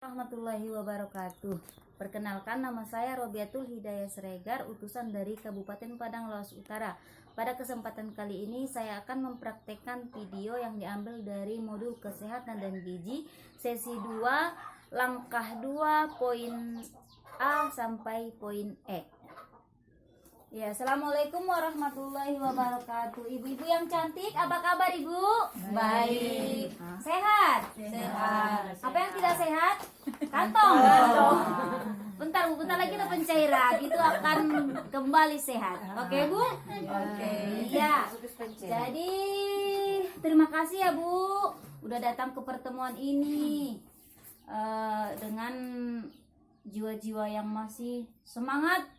Warahmatullahi wabarakatuh. Perkenalkan, nama saya Robiatul Hidayah Siregar, utusan dari Kabupaten Padang Laos Utara. Pada kesempatan kali ini saya akan mempraktekkan video yang diambil dari modul kesehatan dan gizi sesi 2, langkah 2, poin A sampai poin E. Ya, assalamualaikum warahmatullahi wabarakatuh. Ibu-ibu yang cantik, apa kabar ibu? Baik. Sehat? Sehat. Apa yang tidak sehat? Kantong. Bentar bu, bentar lagi ada pencairan, itu akan kembali sehat. Oke bu? Oke. Iya. Jadi terima kasih ya bu, udah datang ke pertemuan ini dengan jiwa-jiwa yang masih semangat.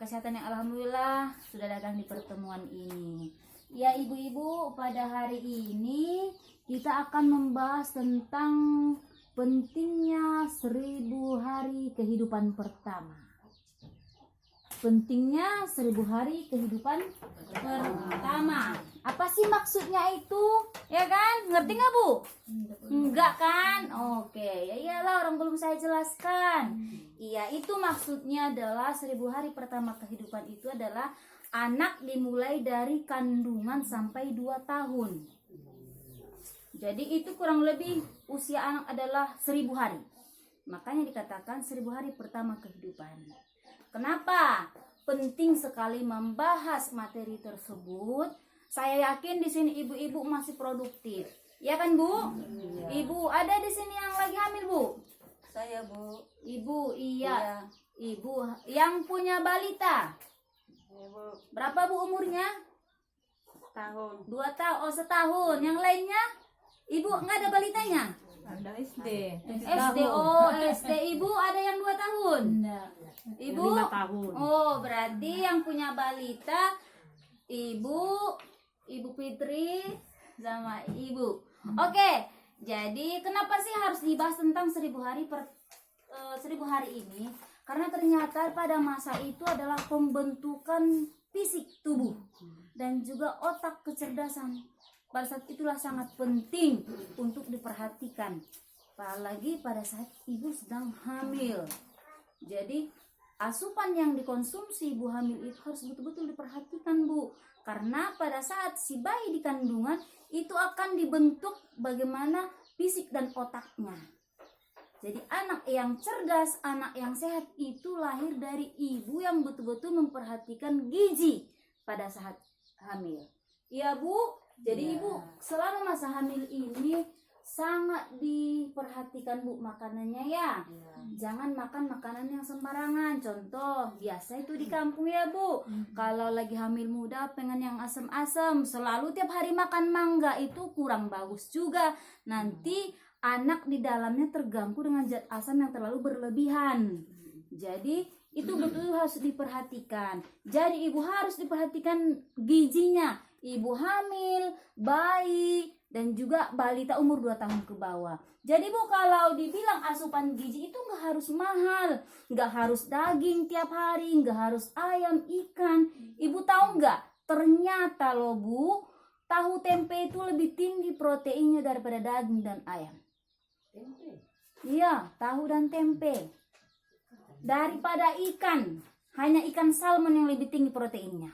Kesehatan yang alhamdulillah sudah datang di pertemuan ini. Ya ibu-ibu, pada hari ini kita akan membahas tentang pentingnya 1000 hari kehidupan pertama. Pentingnya 1000 hari kehidupan pertama. Apa sih maksudnya itu? Ya kan? Ngerti nggak bu? Enggak kan? Oke, ya iyalah, orang belum saya jelaskan. Iya, itu maksudnya adalah 1000 hari pertama kehidupan itu adalah anak dimulai dari kandungan sampai 2 tahun. Jadi itu kurang lebih usia anak adalah 1000 hari. Makanya dikatakan 1000 hari pertama kehidupan. Kenapa penting sekali membahas materi tersebut? Saya yakin di sini ibu-ibu masih produktif. Ya kan bu? Iya. Ibu ada di sini yang lagi hamil bu? Saya bu. Ibu, iya. Ibu yang punya balita. Iya bu. Berapa bu umurnya? Tahun. 2 tahun. Oh, setahun. Yang lainnya? Ibu nggak ada balitanya? Ada SD. SD. Oh, SD. Ibu ada yang 2 tahun? Ibu 5 tahun. Oh, berarti yang punya balita Ibu Fitri sama Ibu. Oke. Jadi kenapa sih harus dibahas tentang 1000 hari 1000 hari ini? Karena ternyata pada masa itu adalah pembentukan fisik tubuh dan juga otak, kecerdasan. Pada saat itulah sangat penting untuk diperhatikan. Apalagi pada saat ibu sedang hamil. Jadi asupan yang dikonsumsi ibu hamil itu harus betul-betul diperhatikan bu. Karena pada saat si bayi di kandungan itu akan dibentuk bagaimana fisik dan otaknya. Jadi anak yang cerdas, anak yang sehat itu lahir dari ibu yang betul-betul memperhatikan gizi pada saat hamil. Iya bu, jadi ibu selama masa hamil ini sangat diperhatikan bu makanannya ya. Jangan makan makanan yang sembarangan. Contoh biasa itu di kampung ya bu, kalau lagi hamil muda pengen yang asam-asam, selalu tiap hari makan mangga, itu kurang bagus juga. Nanti anak di dalamnya terganggu dengan zat asam yang terlalu berlebihan. Jadi itu betul harus diperhatikan. Jadi ibu harus diperhatikan gizinya. Ibu hamil, bayi, dan juga balita umur 2 tahun ke bawah. Jadi bu, kalau dibilang asupan gizi itu nggak harus mahal, nggak harus daging tiap hari, nggak harus ayam, ikan. Ibu tahu nggak? Ternyata loh bu, tahu tempe itu lebih tinggi proteinnya daripada daging dan ayam. Tempe? Iya, tahu dan tempe. Daripada ikan, hanya ikan salmon yang lebih tinggi proteinnya.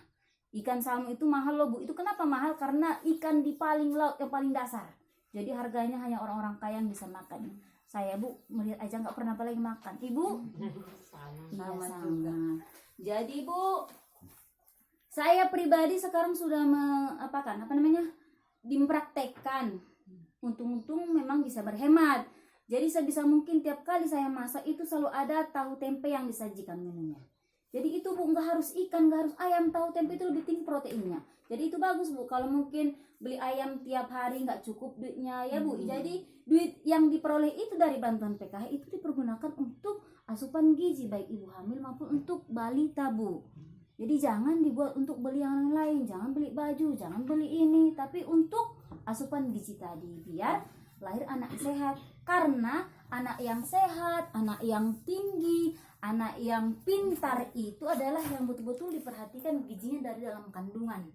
Ikan salmon itu mahal loh bu. Itu kenapa mahal? Karena ikan di paling laut yang paling dasar. Jadi harganya hanya orang-orang kaya yang bisa makan. Saya bu melihat aja nggak pernah apalagi makan. Ibu? Sama. Jadi bu, saya pribadi sekarang sudah mempraktekkan. Untung-untung memang bisa berhemat. Jadi sebisa mungkin tiap kali saya masak itu selalu ada tahu tempe yang disajikan menunya. Jadi itu bu, nggak harus ikan, nggak harus ayam, tahu tempe itu lebih tinggi proteinnya. Jadi itu bagus bu. Kalau mungkin beli ayam tiap hari nggak cukup duitnya ya bu. Jadi duit yang diperoleh itu dari bantuan PKH itu dipergunakan untuk asupan gizi baik ibu hamil maupun untuk balita bu. Jadi jangan dibuat untuk beli yang lain, jangan beli baju, jangan beli ini, tapi untuk asupan gizi tadi biar lahir anak sehat. Karena anak yang sehat, anak yang tinggi, anak yang pintar itu adalah yang betul-betul diperhatikan gizinya dari dalam kandungan.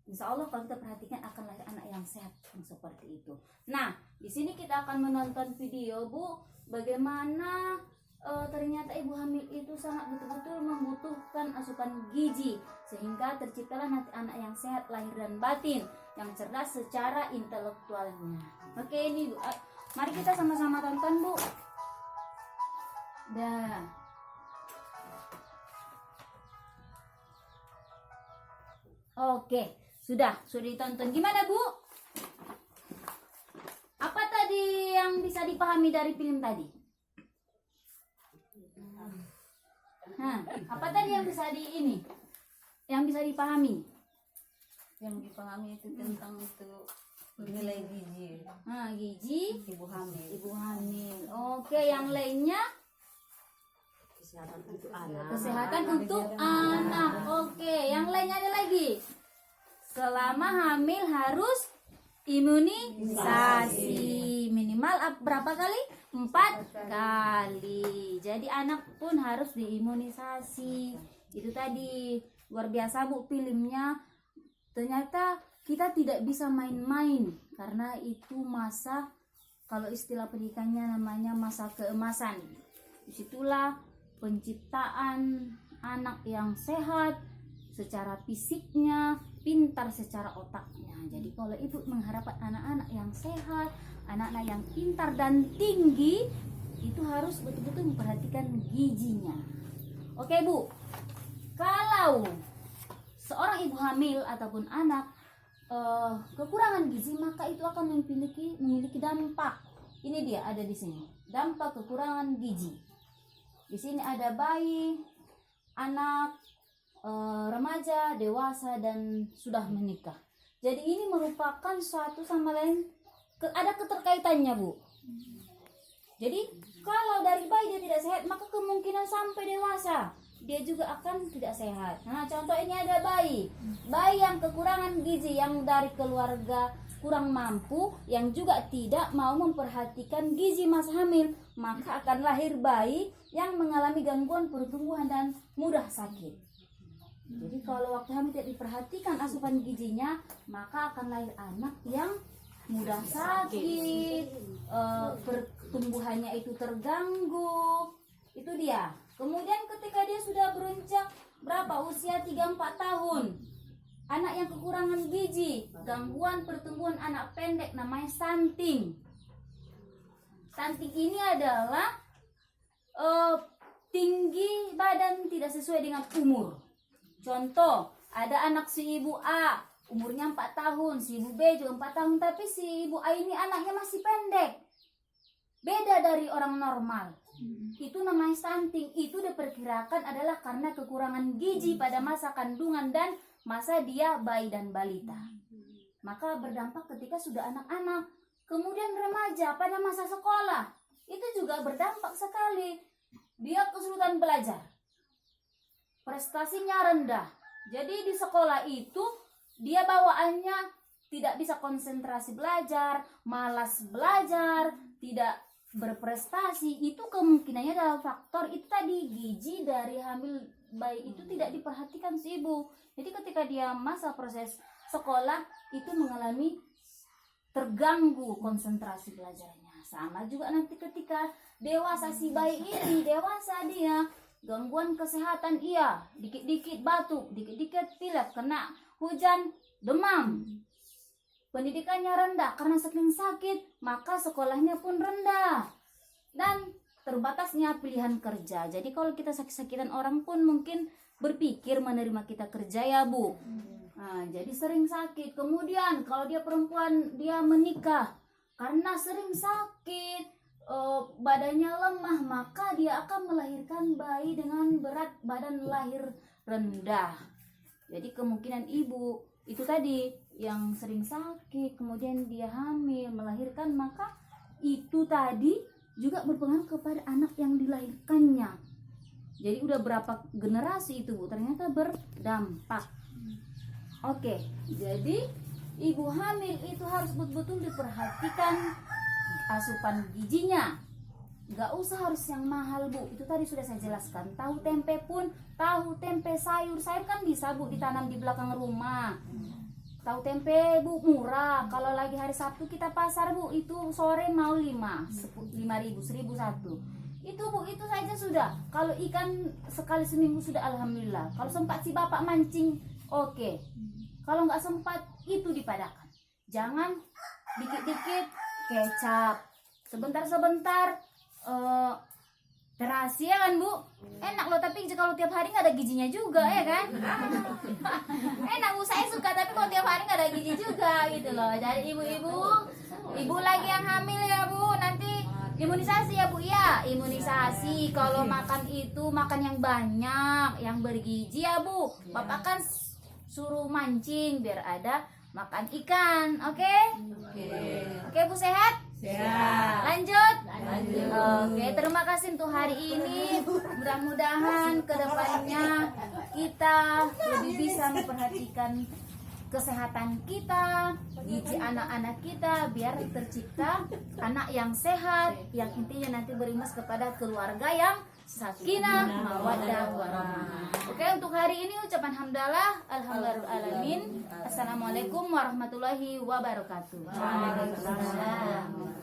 Insya Allah kalau kita perhatikan akan lahir anak yang sehat yang seperti itu. Nah, di sini kita akan menonton video, Bu, bagaimana ternyata ibu hamil itu sangat betul-betul membutuhkan asupan gizi sehingga terciptalah nanti anak yang sehat lahir dan batin, yang cerdas secara intelektualnya. Oke, ini Bu, mari kita sama-sama tonton, Bu. Dah. Oke, sudah ditonton. Gimana, Bu? Apa tadi yang bisa dipahami dari film tadi? Apa tadi yang bisa yang bisa dipahami? Yang dipahami itu tentang itu nilai gizi Gizi ibu hamil. ibu hamil. Oke, yang lainnya Kesehatan untuk anak. kesehatan untuk anak. Oke, yang lainnya ada lagi. Selama hamil harus imunisasi minimal berapa kali? 4 kali. Jadi anak pun harus diimunisasi. Itu tadi luar biasa, Bu, filmnya. Ternyata kita tidak bisa main-main karena itu masa, kalau istilah pendidikannya namanya masa keemasan. Disitulah penciptaan anak yang sehat secara fisiknya, pintar secara otaknya. Jadi kalau ibu mengharapkan anak-anak yang sehat, anak-anak yang pintar dan tinggi, itu harus betul-betul memperhatikan gizinya. Oke, Bu, kalau seorang ibu hamil ataupun anak kekurangan gizi, maka itu akan memiliki dampak. Ini dia ada di sini, dampak kekurangan gizi. Di sini ada bayi, anak, remaja, dewasa, dan sudah menikah. Jadi ini merupakan suatu sama lain, ada keterkaitannya, Bu. Jadi kalau dari bayi dia tidak sehat, maka kemungkinan sampai dewasa dia juga akan tidak sehat. Nah, contoh ini ada bayi yang kekurangan gizi, yang dari keluarga kurang mampu, yang juga tidak mau memperhatikan gizi masa hamil, maka akan lahir bayi yang mengalami gangguan pertumbuhan dan mudah sakit. Jadi kalau waktu hamil tidak diperhatikan asupan gizinya, maka akan lahir anak yang mudah sakit, pertumbuhannya itu terganggu. Itu dia. Kemudian ketika dia sudah beranjak usia 3-4 tahun, anak yang kekurangan gizi, gangguan pertumbuhan anak pendek, namanya stunting. Stunting ini adalah tinggi badan tidak sesuai dengan umur. Contoh, ada anak si ibu A, umurnya 4 tahun, si ibu B juga 4 tahun, tapi si ibu A ini anaknya masih pendek. Beda dari orang normal. Itu namanya stunting. Itu diperkirakan adalah karena kekurangan gizi pada masa kandungan dan masa dia bayi dan balita. Maka berdampak ketika sudah anak-anak. Kemudian remaja pada masa sekolah. Itu juga berdampak sekali. Dia kesulitan belajar. Prestasinya rendah. Jadi di sekolah itu dia bawaannya tidak bisa konsentrasi belajar, malas belajar, tidak berprestasi. Itu kemungkinannya adalah faktor itu tadi, gizi dari hamil bayi itu tidak diperhatikan si ibu. Jadi ketika dia masa proses sekolah itu mengalami terganggu konsentrasi belajarnya. Sama juga nanti ketika dewasa, si bayi ini dewasa, dia gangguan kesehatan, iya, dikit-dikit batuk, dikit-dikit pilek, kena hujan, demam. Pendidikannya rendah karena saking sakit, maka sekolahnya pun rendah. Dan terbatasnya pilihan kerja. Jadi kalau kita sakit-sakitan, orang pun mungkin berpikir menerima kita kerja, ya, Bu. Nah, jadi sering sakit. Kemudian kalau dia perempuan, dia menikah karena sering sakit, badannya lemah, maka dia akan melahirkan bayi dengan berat badan lahir rendah. Jadi kemungkinan ibu itu tadi yang sering sakit, kemudian dia hamil, melahirkan, maka itu tadi juga berpengaruh kepada anak yang dilahirkannya. Jadi udah berapa generasi itu, Bu, ternyata berdampak. Oke, jadi ibu hamil itu harus betul-betul diperhatikan asupan gizinya. Gak usah harus yang mahal, Bu. Itu tadi sudah saya jelaskan. Tahu tempe pun, tahu tempe sayur kan bisa, Bu, ditanam di belakang rumah. Tahu tempe Bu murah. Kalau lagi hari Sabtu kita pasar Bu, itu sore mau 5.000, 1.001. Itu Bu, itu saja sudah. Kalau ikan sekali seminggu sudah alhamdulillah. Kalau sempat si bapak mancing, oke. Kalau nggak sempat, itu dipadakan. Jangan dikit-dikit kecap, sebentar-sebentar terasi ya kan Bu, enak loh. Tapi kalau tiap hari nggak ada gizinya juga ya kan. Enak Bu, saya suka. Tapi kalau tiap hari nggak ada gizi juga gitu loh. Jadi ibu lagi yang hamil ya Bu, nanti imunisasi ya Bu ya. Imunisasi, kalau makan itu makan yang banyak, yang bergizi ya Bu. Bapak kan suruh mancing biar ada makan ikan. Oke? Oke Bu, sehat? Sehat. Lanjut. Oke, terima kasih untuk hari ini. Mudah-mudahan kedepannya kita lebih bisa memperhatikan kesehatan kita, gizi anak-anak kita, biar tercipta anak yang sehat, yang intinya nanti berimbas kepada keluarga yang sakinah, mawaddah, warahmah. Oke, untuk hari ini ucapan hamdalah, alhamdulillahirabbil alamin. Assalamualaikum warahmatullahi wabarakatuh. Waalaikumsalam.